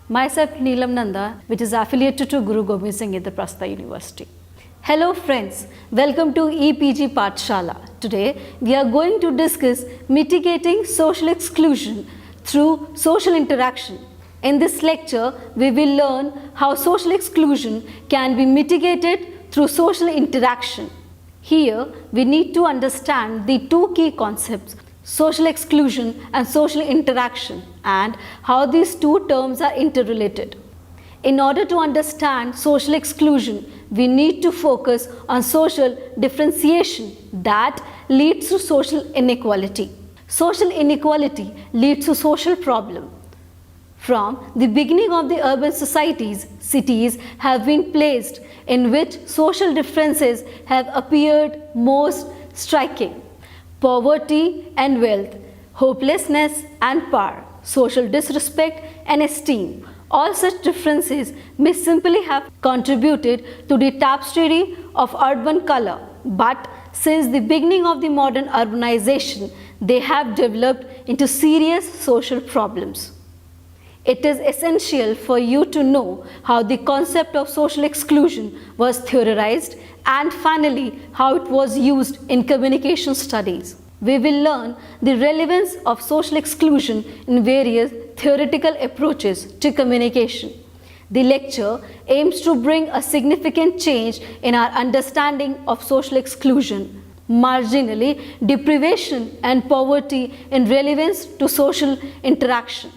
Myself Neelam Nanda, which is affiliated to Guru Gobind Singh Indraprastha University. Hello friends, welcome to EPG Pathshala. Today we are going to discuss mitigating social exclusion through social interaction. In this lecture, we will learn how social exclusion can be mitigated through social interaction. Here, we need to understand the two key concepts, social exclusion and social interaction, and how these two terms are interrelated. In order to understand social exclusion, we need to focus on social differentiation that leads to social inequality. Social inequality leads to social problem. From the beginning of the urban societies, cities have been placed in which social differences have appeared most striking. Poverty and wealth, hopelessness and power, social disrespect and esteem. All such differences may simply have contributed to the tapestry of urban color, but since the beginning of the modern urbanization, they have developed into serious social problems. It is essential for you to know how the concept of social exclusion was theorized and finally how it was used in communication studies. We will learn the relevance of social exclusion in various theoretical approaches to communication. The lecture aims to bring a significant change in our understanding of social exclusion, marginally deprivation and poverty in relevance to social interaction.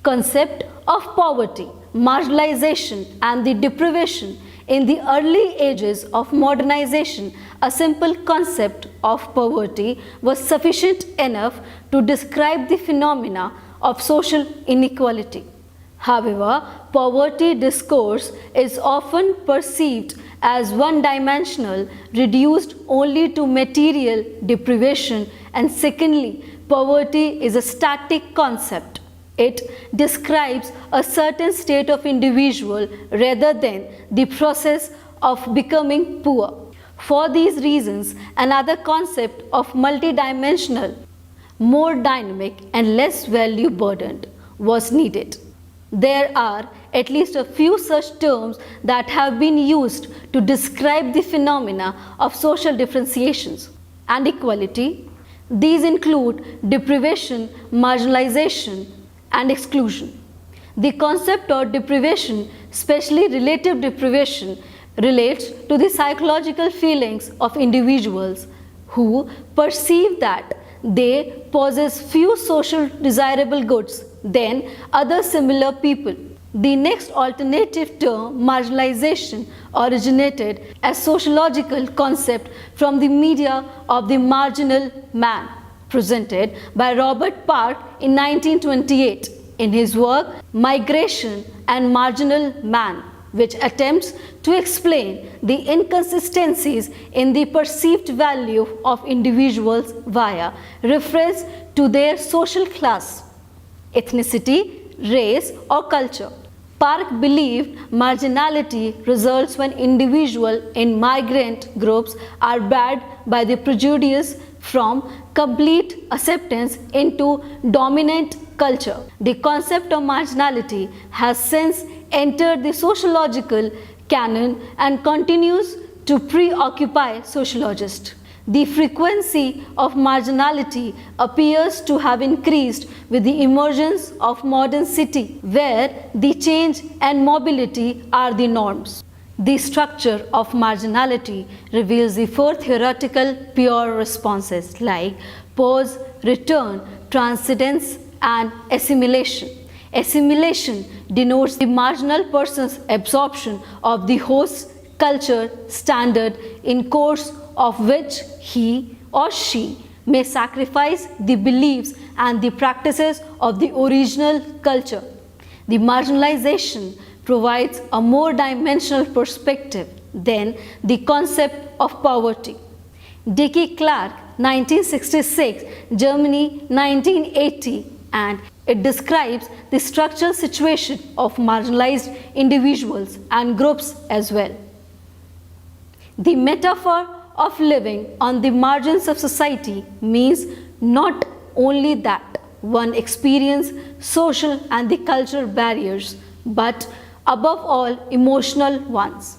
Concept of poverty, marginalization and the deprivation. In the early ages of modernization, a simple concept of poverty was sufficient enough to describe the phenomena of social inequality. However, poverty discourse is often perceived as one-dimensional, reduced only to material deprivation, and secondly, poverty is a static concept. It describes a certain state of individual rather than the process of becoming poor. For these reasons, another concept of multidimensional, more dynamic and less value burdened was needed. There are at least a few such terms that have been used to describe the phenomena of social differentiations and equality. These include deprivation, marginalization, and exclusion. The concept of deprivation, especially relative deprivation, relates to the psychological feelings of individuals who perceive that they possess few social desirable goods than other similar people. The next alternative term, marginalization, originated as sociological concept from the media of the marginal man, presented by Robert Park in 1928 in his work Migration and Marginal Man, which attempts to explain the inconsistencies in the perceived value of individuals via reference to their social class, ethnicity, race, or culture. Park believed marginality results when individuals in migrant groups are barred by the prejudice from complete acceptance into dominant culture. The concept of marginality has since entered the sociological canon and continues to preoccupy sociologists. The frequency of marginality appears to have increased with the emergence of modern city, where the change and mobility are the norms. The structure of marginality reveals the four theoretical pure responses like pause, return, transcendence, and assimilation. Assimilation denotes the marginal person's absorption of the host culture standard in course of which he or she may sacrifice the beliefs and the practices of the original culture. The marginalization provides a more dimensional perspective than the concept of poverty. Dickie Clark, 1966, Germany, 1980, and it describes the structural situation of marginalized individuals and groups as well. The metaphor of living on the margins of society means not only that one experiences social and the cultural barriers, but above all, emotional ones.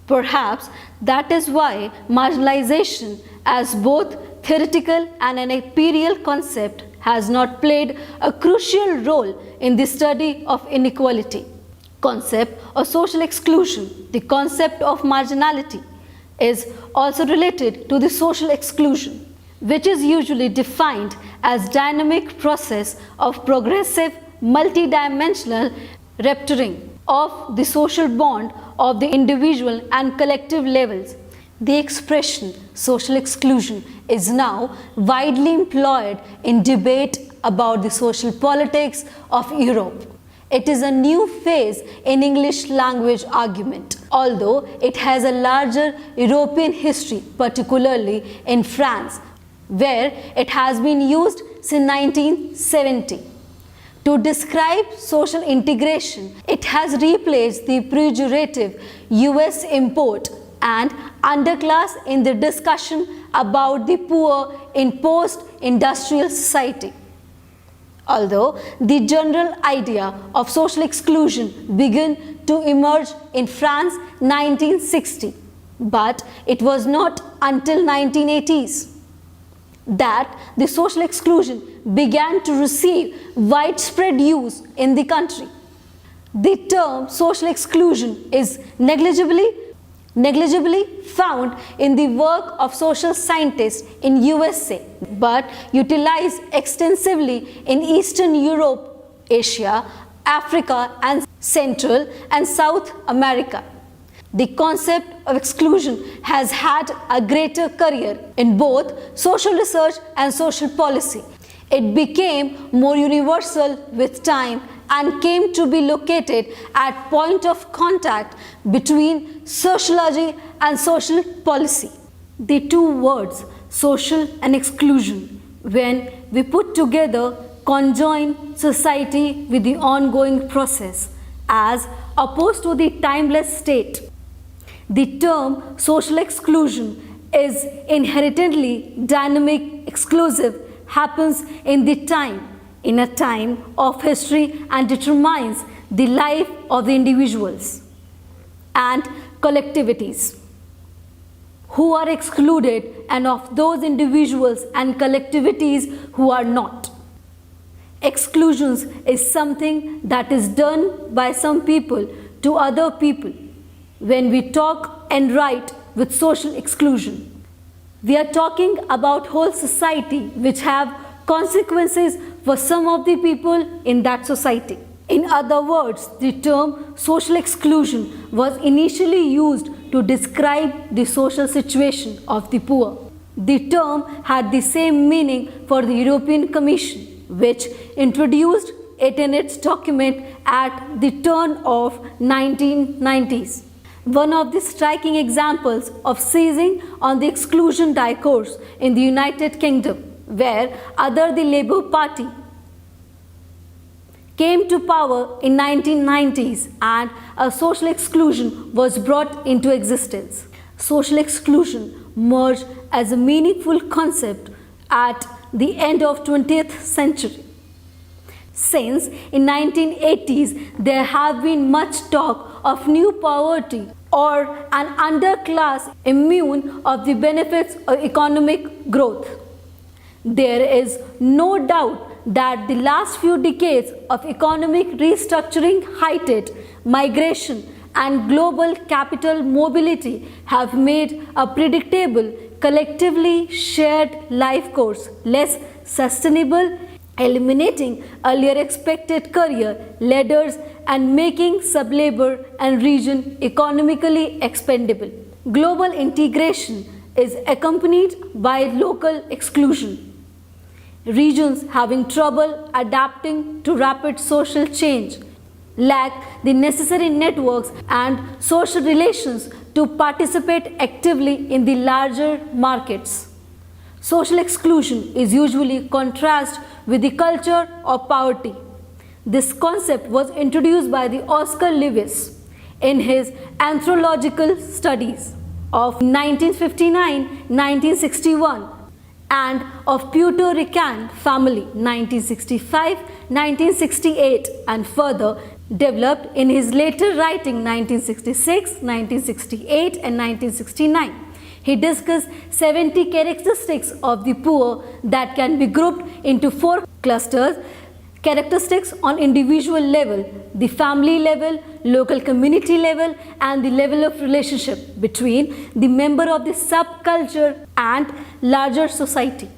Perhaps that is why marginalization, as both theoretical and an imperial concept, has not played a crucial role in the study of inequality. Concept of social exclusion, the concept of marginality, is also related to the social exclusion, which is usually defined as dynamic process of progressive multidimensional rupturing of the social bond of the individual and collective levels. The expression social exclusion is now widely employed in debate about the social politics of Europe. It is a new phase in English language argument, although it has a larger European history, particularly in France, where it has been used since 1970. To describe social integration, it has replaced the pejorative US import and underclass in the discussion about the poor in post-industrial society. Although the general idea of social exclusion began to emerge in France 1960, but it was not until 1980s that the social exclusion began to receive widespread use in the country. The term social exclusion is negligibly found in the work of social scientists in USA, but utilized extensively in Eastern Europe, Asia, Africa, and Central and South America. The concept of exclusion has had a greater career in both social research and social policy. It became more universal with time and came to be located at point of contact between sociology and social policy. The two words, social and exclusion, when we put together, conjoin society with the ongoing process as opposed to the timeless state. The term social exclusion is inherently dynamic, exclusive, happens in a time of history and determines the life of the individuals and collectivities who are excluded and of those individuals and collectivities who are not. Exclusions is something that is done by some people to other people. When we talk and write with social exclusion, we are talking about whole society which have consequences for some of the people in that society. In other words, the term social exclusion was initially used to describe the social situation of the poor. The term had the same meaning for the European Commission, which introduced it in its document at the turn of 1990s. One of the striking examples of seizing on the exclusion discourse in the United Kingdom, where under the Labour Party came to power in 1990s and a social exclusion was brought into existence. Social exclusion merged as a meaningful concept at the end of 20th century. Since in 1980s there have been much talk of new poverty or an underclass immune of the benefits of economic growth. There is no doubt that the last few decades of economic restructuring, heightened migration and global capital mobility have made a predictable, collectively shared life course less sustainable, eliminating earlier expected career ladders and making sublabor and region economically expendable. Global integration is accompanied by local exclusion. Regions having trouble adapting to rapid social change lack the necessary networks and social relations to participate actively in the larger markets. Social exclusion is usually contrasted with the culture of poverty. This concept was introduced by the Oscar Lewis in his anthropological studies of 1959-1961 and of Puerto Rican family 1965-1968 and further developed in his later writing 1966, 1968 and 1969. He discussed 70 characteristics of the poor that can be grouped into 4 clusters: characteristics on individual level, the family level, local community level, and the level of relationship between the member of the subculture and larger society.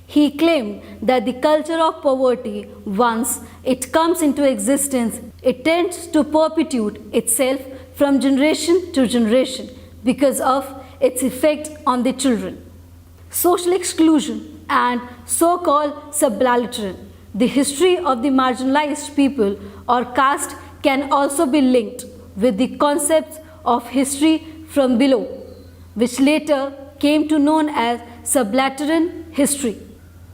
He claimed that the culture of poverty, once it comes into existence, it tends to perpetuate itself from generation to generation because of its effect on the children. Social exclusion and so-called subaltern. The history of the marginalized people or caste can also be linked with the concepts of history from below, which later came to known as subaltern history.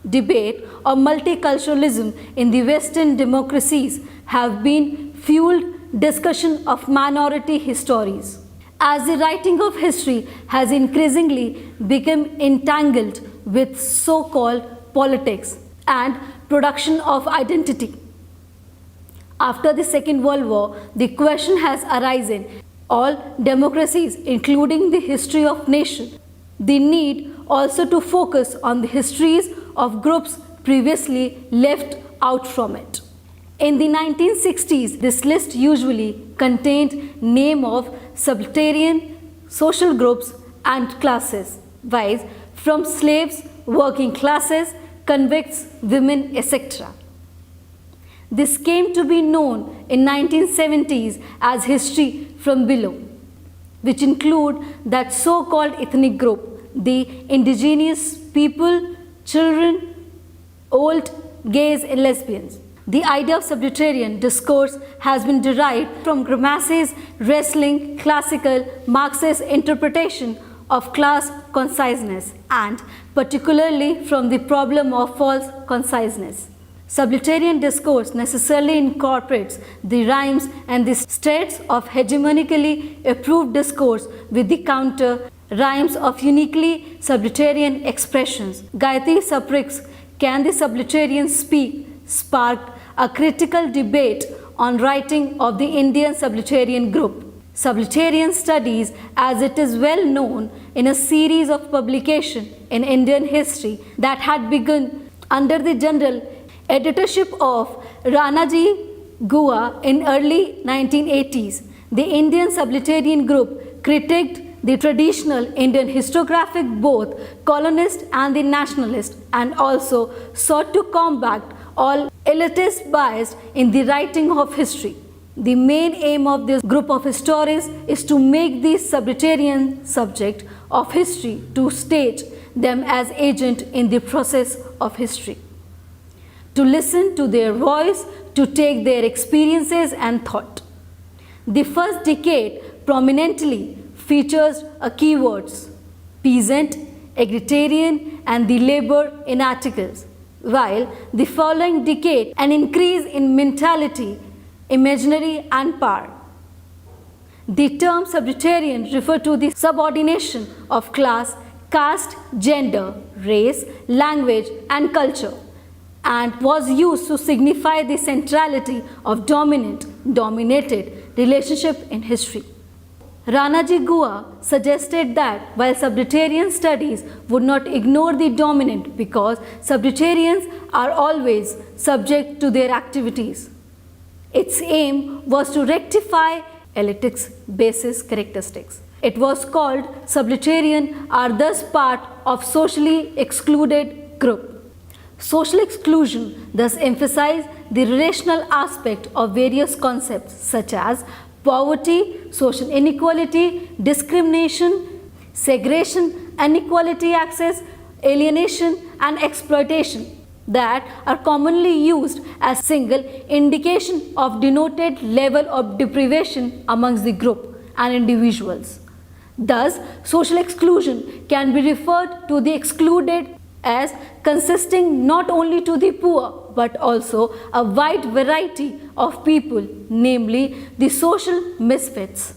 Debate or multiculturalism in the Western democracies have been fueled discussion of minority histories. As the writing of history has increasingly become entangled with so-called politics and production of identity. After the Second World War, the question has arisen, all democracies, including the history of nation, the need also to focus on the histories of groups previously left out from it. In the 1960s, this list usually contained name of subaltern social groups and classes, viz. From slaves, working classes, convicts, women, etc. This came to be known in 1970s as history from below, which include that so-called ethnic group, the indigenous people, children, old, gays and lesbians. The idea of subaltern discourse has been derived from Gramsci's wrestling classical Marxist interpretation of class consciousness and particularly from the problem of false consciousness. Subaltern discourse necessarily incorporates the rhymes and the states of hegemonically approved discourse with the counter rhymes of uniquely subaltern expressions. Gayatri Saprik's Can the Subaltern Speak? Sparked a critical debate on writing of the Indian subaltern group. Subaltern studies, as it is well known, in a series of publications in Indian history that had begun under the general editorship of Ranaji Gua in early 1980s. The Indian subaltern group critiqued the traditional Indian historiographic, both colonist and the nationalist, and also sought to combat all elitist bias in the writing of history. The main aim of this group of historians is to make these subaltern subject of history to state them as agent in the process of history, to listen to their voice, to take their experiences and thought. The first decade prominently features a keywords peasant, agrarian and the labor in articles, while the following decade an increase in mentality, imaginary and power. The term subaltern refers to the subordination of class, caste, gender, race, language and culture, and was used to signify the centrality of dominant-dominated relationship in history. Ranaji Gua suggested that while subaltern studies would not ignore the dominant because subalterns are always subject to their activities, its aim was to rectify elitics basis characteristics. It was called subaltern are thus part of socially excluded group. Social exclusion thus emphasizes the relational aspect of various concepts such as poverty, social inequality, discrimination, segregation, inequality access, alienation and exploitation that are commonly used as single indication of denoted level of deprivation amongst the group and individuals. Thus, social exclusion can be referred to the excluded as consisting not only to the poor but also a wide variety of people, namely the social misfits.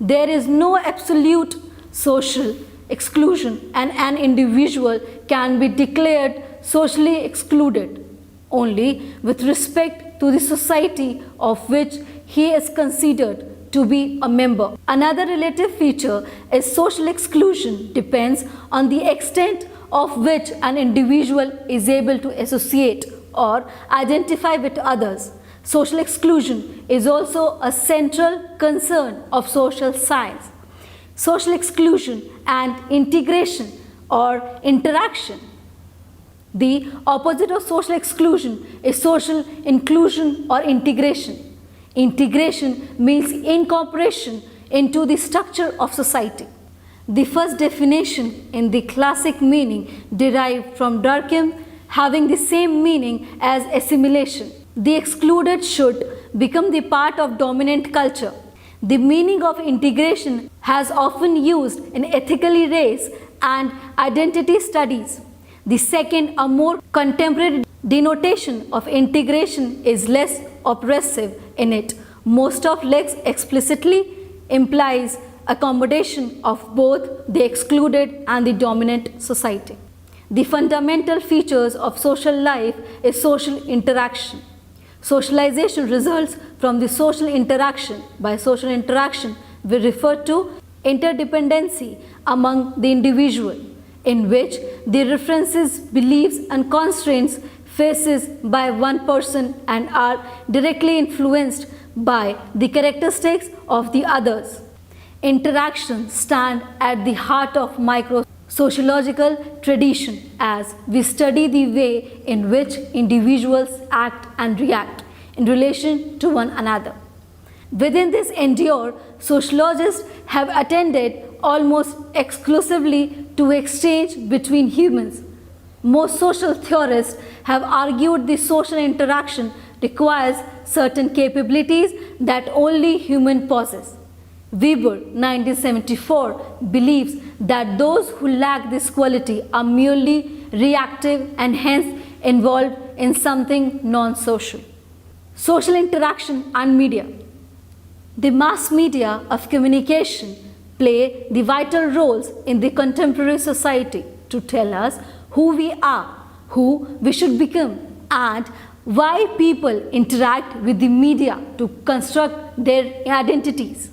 There is no absolute social exclusion and an individual can be declared socially excluded only with respect to the society of which he is considered to be a member. Another relative feature is social exclusion depends on the extent of which an individual is able to associate or identify with others. Social exclusion is also a central concern of social science. Social exclusion and integration or interaction. The opposite of social exclusion is social inclusion or integration. Integration means incorporation into the structure of society. The first definition in the classic meaning derived from Durkheim, having the same meaning as assimilation. The excluded should become the part of dominant culture. The meaning of integration has often used in ethically race and identity studies. The second, a more contemporary denotation of integration is less oppressive in it. Most of Lex explicitly implies accommodation of both the excluded and the dominant society. The fundamental features of social life is social interaction. Socialization results from the social interaction. By social interaction, we refer to interdependency among the individual, in which the references, beliefs and constraints faces by one person and are directly influenced by the characteristics of the others. Interactions stand at the heart of micro-sociological tradition as we study the way in which individuals act and react in relation to one another. Within this endeavor, sociologists have attended almost exclusively to exchange between humans. Most social theorists have argued the social interaction requires certain capabilities that only human possess. Weber, 1974, believes that those who lack this quality are merely reactive and hence involved in something non-social. Social interaction and media. The mass media of communication play the vital roles in the contemporary society to tell us who we are, who we should become, and why people interact with the media to construct their identities.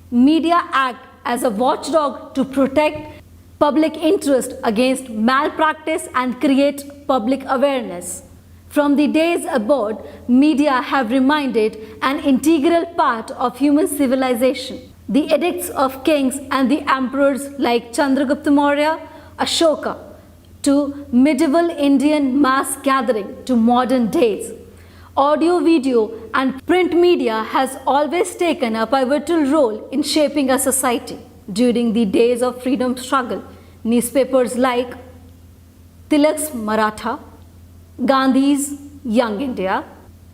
Media act as a watchdog to protect public interest against malpractice and create public awareness. From the days above, media have remained an integral part of human civilization. The edicts of kings and the emperors like Chandragupta Maurya, Ashoka, to medieval Indian mass gathering to modern days. Audio, video and print media has always taken a pivotal role in shaping a society. During the days of freedom struggle, newspapers like Tilak's Maratha, Gandhi's Young India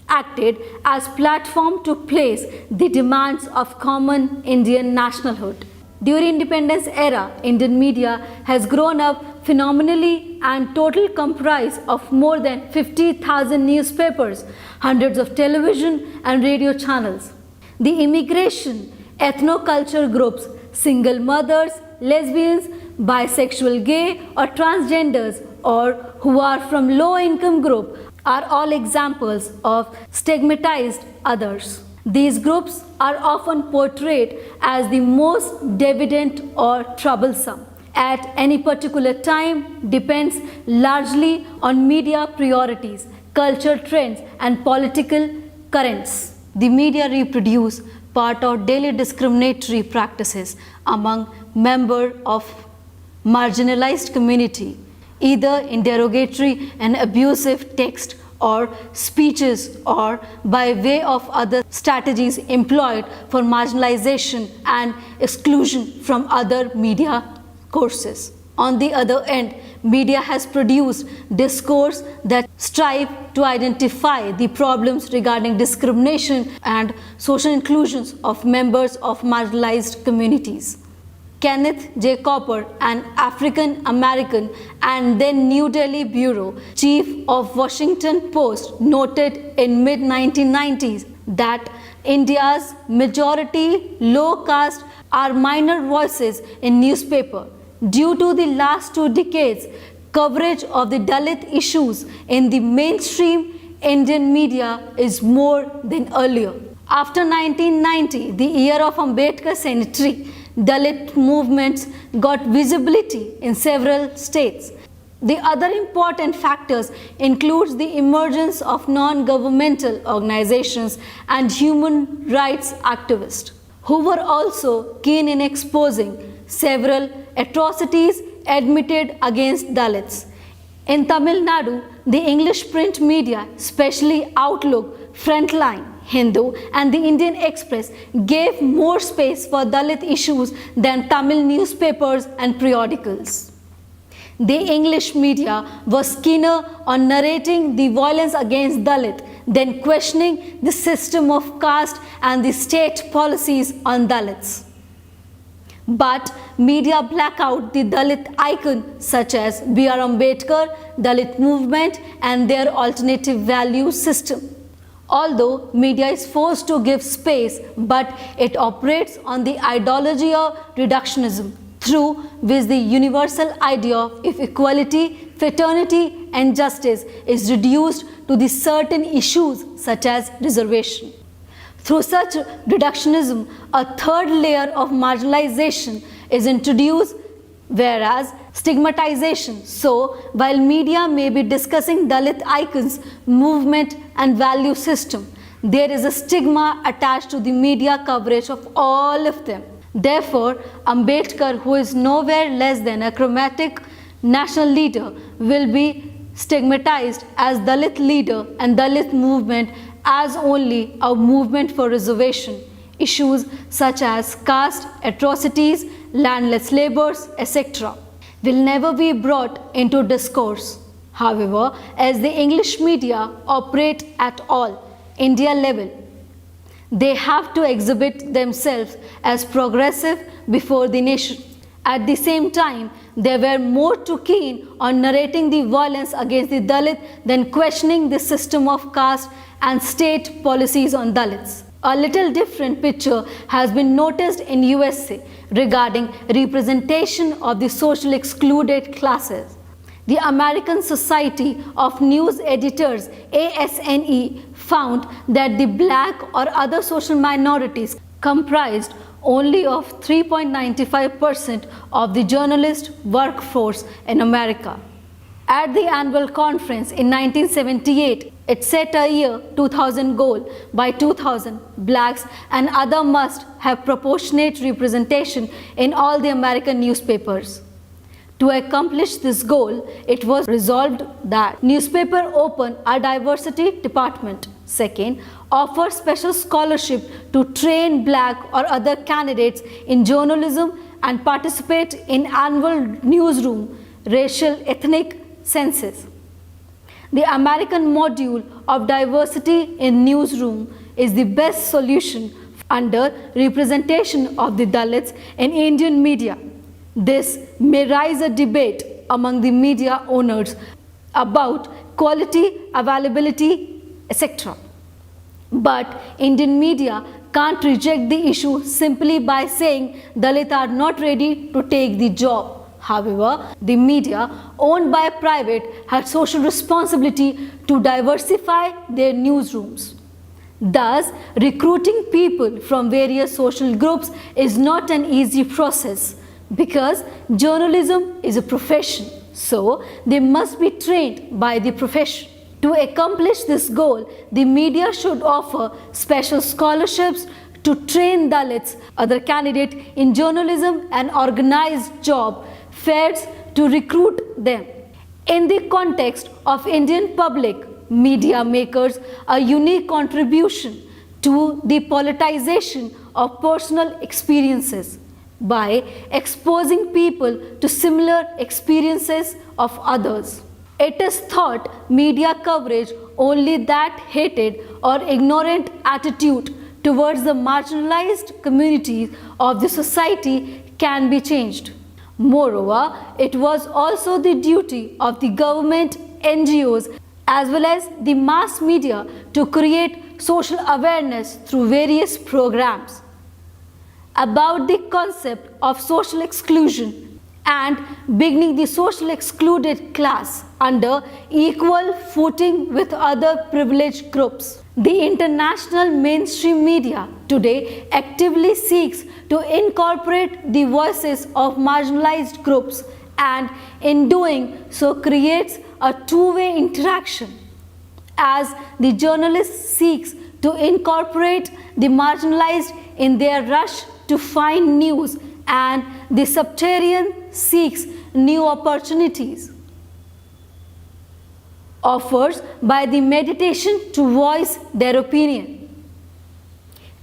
acted as platform to place the demands of common Indian nationalhood. During independence era, Indian media has grown up phenomenally and total comprise of more than 50,000 newspapers, hundreds of television and radio channels. The immigration, ethno-culture groups, single mothers, lesbians, bisexual, gay or transgenders or who are from low income group are all examples of stigmatized others. These groups are often portrayed as the most deviant or troublesome. At any particular time depends largely on media priorities, cultural trends and political currents. The media reproduce part of daily discriminatory practices among members of marginalized community, either in derogatory and abusive text or speeches or by way of other strategies employed for marginalization and exclusion from other media courses. On the other end, media has produced discourse that strive to identify the problems regarding discrimination and social inclusions of members of marginalized communities. Kenneth J. Cooper, an African American and then New Delhi bureau chief of Washington Post, noted in mid-1990s that India's majority low caste are minor voices in newspaper. Due to the last 2 decades coverage of the Dalit issues in the mainstream Indian media is more than earlier. After 1990, the year of Ambedkar centenary, Dalit movements got visibility in several states. The other important factors includes the emergence of non-governmental organizations and human rights activists who were also keen in exposing several atrocities admitted against Dalits. In Tamil Nadu, the English print media, especially Outlook, Frontline, Hindu and the Indian Express gave more space for Dalit issues than Tamil newspapers and periodicals. The English media was keener on narrating the violence against Dalit than questioning the system of caste and the state policies on Dalits. But media black out the Dalit icon such as B.R. Ambedkar, Dalit movement and their alternative value system. Although media is forced to give space, but it operates on the ideology of reductionism, through which the universal idea of equality, fraternity and justice is reduced to the certain issues such as reservation. Through such reductionism, a third layer of marginalization is introduced, whereas stigmatization. So, while media may be discussing Dalit icons, movement and value system, there is a stigma attached to the media coverage of all of them. Therefore, Ambedkar, who is nowhere less than a chromatic national leader, will be stigmatized as Dalit leader and Dalit movement as only a movement for reservation. Issues such as caste, atrocities, landless labours, etc. will never be brought into discourse. However, as the English media operate at all India level, they have to exhibit themselves as progressive before the nation. At the same time, they were more too keen on narrating the violence against the Dalit than questioning the system of caste and state policies on Dalits. A little different picture has been noticed in USA regarding representation of the socially excluded classes. The American Society of News Editors, ASNE, found that the black or other social minorities comprised only of 3.95% of the journalist workforce in America. At the annual conference in 1978, it set a year 2000 goal. By 2000, blacks and other must have proportionate representation in all the American newspapers. To accomplish this goal, it was resolved that newspaper open a diversity department. Second, offer special scholarship to train black or other candidates in journalism and participate in annual newsroom, racial, ethnic census. The American module of diversity in newsroom is the best solution under representation of the Dalits in Indian media. This may raise a debate among the media owners about quality, availability, etc. But Indian media can't reject the issue simply by saying Dalits are not ready to take the job. However, the media owned by private had social responsibility to diversify their newsrooms. Thus, recruiting people from various social groups is not an easy process because journalism is a profession, so they must be trained by the profession. To accomplish this goal, the media should offer special scholarships to train Dalits, other candidates in journalism and organize job fairs to recruit them. In the context of Indian public, media makers a unique contribution to the politicization of personal experiences by exposing people to similar experiences of others. It is thought media coverage only that hated or ignorant attitude towards the marginalized communities of the society can be changed. Moreover, it was also the duty of the government, NGOs, as well as the mass media to create social awareness through various programs about the concept of social exclusion and beginning the social excluded class under equal footing with other privileged groups. The international mainstream media today actively seeks to incorporate the voices of marginalized groups and in doing so creates a two-way interaction as the journalist seeks to incorporate the marginalized in their rush to find news and the subterranean seeks new opportunities offers by the meditation to voice their opinion.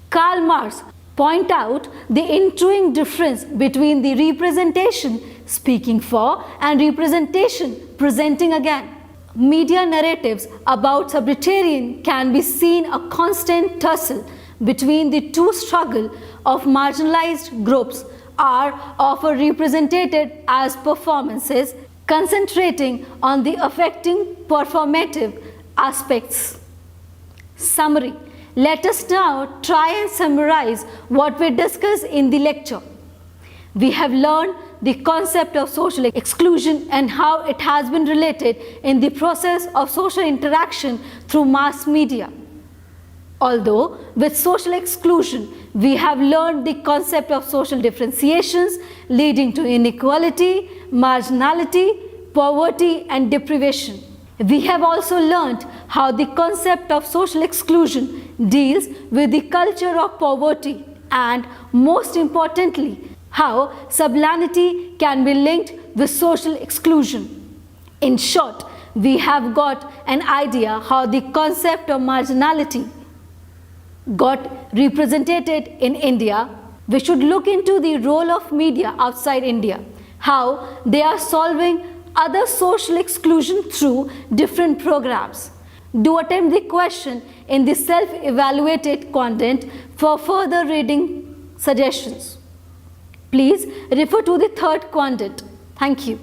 Karl Marx point out the enduring difference between the representation speaking for and representation presenting again. Media narratives about subterranean can be seen a constant tussle between the two struggle of marginalized groups are often represented as performances concentrating on the affecting performative aspects. Summary. Let us now try and summarize what we discussed in the lecture. We have learned the concept of social exclusion and how it has been related in the process of social interaction through mass media. Although with social exclusion, we have learned the concept of social differentiations leading to inequality, marginality, poverty and deprivation. We have also learned how the concept of social exclusion deals with the culture of poverty and most importantly, how sublimity can be linked with social exclusion. In short, we have got an idea how the concept of marginality got represented in India. We should look into the role of media outside India, how they are solving other social exclusion through different programs. Do attempt the question in the self-evaluated content for further reading suggestions. Please refer to the third content. Thank you.